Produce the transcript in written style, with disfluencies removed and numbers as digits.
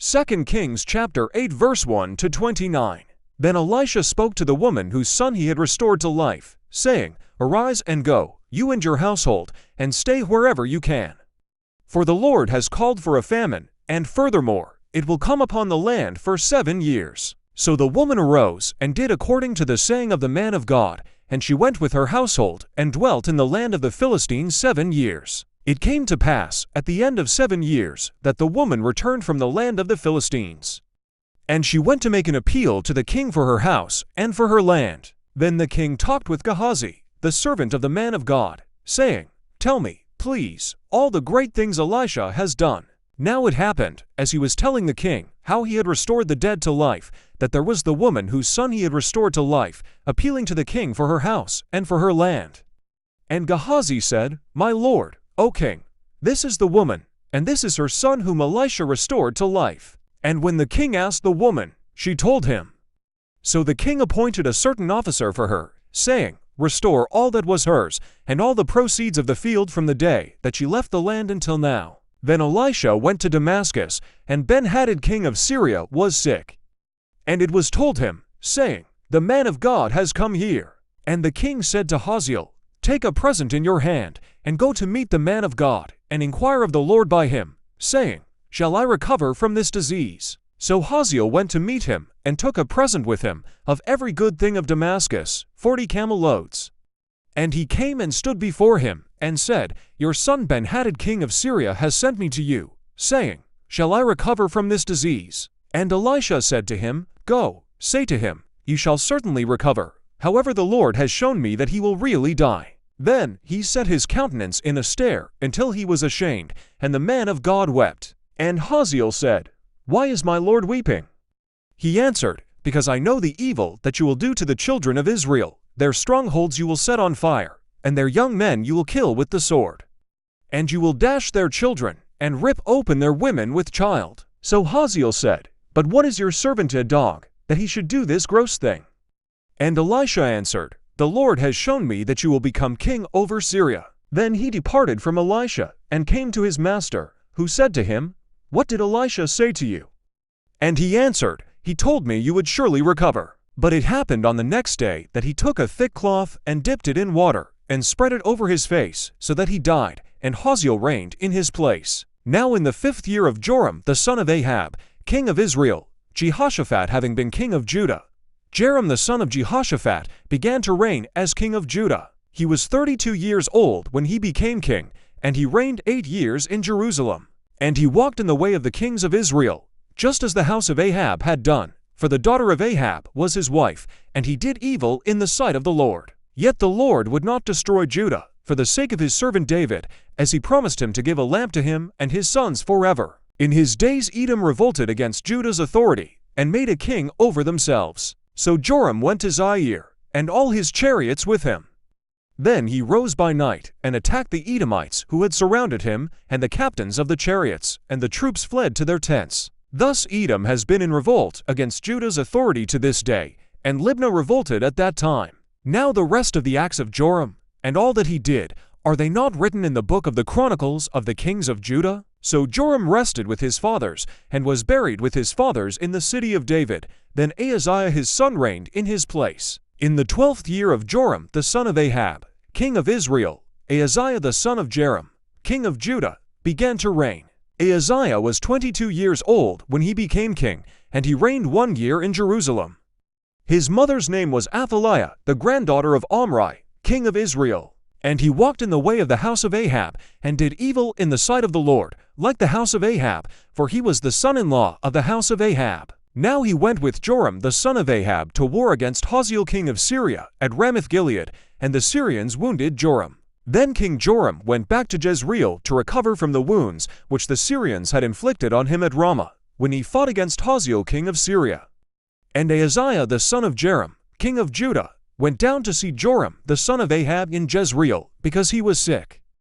2 Kings chapter 8 verse 1 to 29. Then Elisha spoke to the woman whose son he had restored to life, saying, Arise and go, you and your household, and stay wherever you can. For the Lord has called for a famine, and furthermore, it will come upon the land for 7 years. So the woman arose and did according to the saying of the man of God, and she went with her household and dwelt in the land of the Philistines 7 years. It came to pass, at the end of 7 years, that the woman returned from the land of the Philistines. And she went to make an appeal to the king for her house and for her land. Then the king talked with Gehazi, the servant of the man of God, saying, Tell me, please, all the great things Elisha has done. Now it happened, as he was telling the king how he had restored the dead to life, that there was the woman whose son he had restored to life, appealing to the king for her house and for her land. And Gehazi said, My lord, O king, this is the woman, and this is her son whom Elisha restored to life. And when the king asked the woman, she told him. So the king appointed a certain officer for her, saying, Restore all that was hers, and all the proceeds of the field from the day that she left the land until now. Then Elisha went to Damascus, and Ben-Hadad king of Syria was sick. And it was told him, saying, The man of God has come here. And the king said to Hazael, Take a present in your hand, and go to meet the man of God, and inquire of the Lord by him, saying, Shall I recover from this disease? So Hazael went to meet him, and took a present with him, of every good thing of Damascus, 40 camel loads. And he came and stood before him, and said, Your son Ben-Hadad king of Syria has sent me to you, saying, Shall I recover from this disease? And Elisha said to him, Go, say to him, You shall certainly recover. However, the Lord has shown me that he will really die. Then he set his countenance in a stare until he was ashamed, and the man of God wept. And Hazael said, Why is my lord weeping? He answered, Because I know the evil that you will do to the children of Israel. Their strongholds you will set on fire, and their young men you will kill with the sword. And you will dash their children, and rip open their women with child. So Hazael said, But what is your servant a dog, that he should do this gross thing? And Elisha answered, The Lord has shown me that you will become king over Syria. Then he departed from Elisha, and came to his master, who said to him, What did Elisha say to you? And he answered, He told me you would surely recover. But it happened on the next day that he took a thick cloth and dipped it in water, and spread it over his face, so that he died, and Hazael reigned in his place. Now in the 5th year of Joram the son of Ahab, king of Israel, Jehoshaphat having been king of Judah, Joram the son of Jehoshaphat began to reign as king of Judah. He was 32 years old when he became king, and he reigned 8 years in Jerusalem. And he walked in the way of the kings of Israel, just as the house of Ahab had done. For the daughter of Ahab was his wife, and he did evil in the sight of the Lord. Yet the Lord would not destroy Judah, for the sake of his servant David, as he promised him to give a lamp to him and his sons forever. In his days Edom revolted against Judah's authority, and made a king over themselves. So Joram went to Zair, and all his chariots with him. Then he rose by night, and attacked the Edomites who had surrounded him, and the captains of the chariots, and the troops fled to their tents. Thus Edom has been in revolt against Judah's authority to this day, and Libnah revolted at that time. Now the rest of the acts of Joram, and all that he did, are they not written in the book of the Chronicles of the kings of Judah? So Joram rested with his fathers, and was buried with his fathers in the city of David. Then Ahaziah his son reigned in his place. In the 12th year of Joram the son of Ahab, king of Israel, Ahaziah the son of Joram, king of Judah, began to reign. Ahaziah was 22 years old when he became king, and he reigned 1 year in Jerusalem. His mother's name was Athaliah, the granddaughter of Omri, king of Israel. And he walked in the way of the house of Ahab, and did evil in the sight of the Lord, like the house of Ahab, for he was the son-in-law of the house of Ahab. Now he went with Joram the son of Ahab to war against Hazael king of Syria at Ramoth-Gilead, and the Syrians wounded Joram. Then King Joram went back to Jezreel to recover from the wounds which the Syrians had inflicted on him at Ramah, when he fought against Hazael king of Syria. And Ahaziah the son of Joram, king of Judah, went down to see Joram the son of Ahab in Jezreel, because he was sick.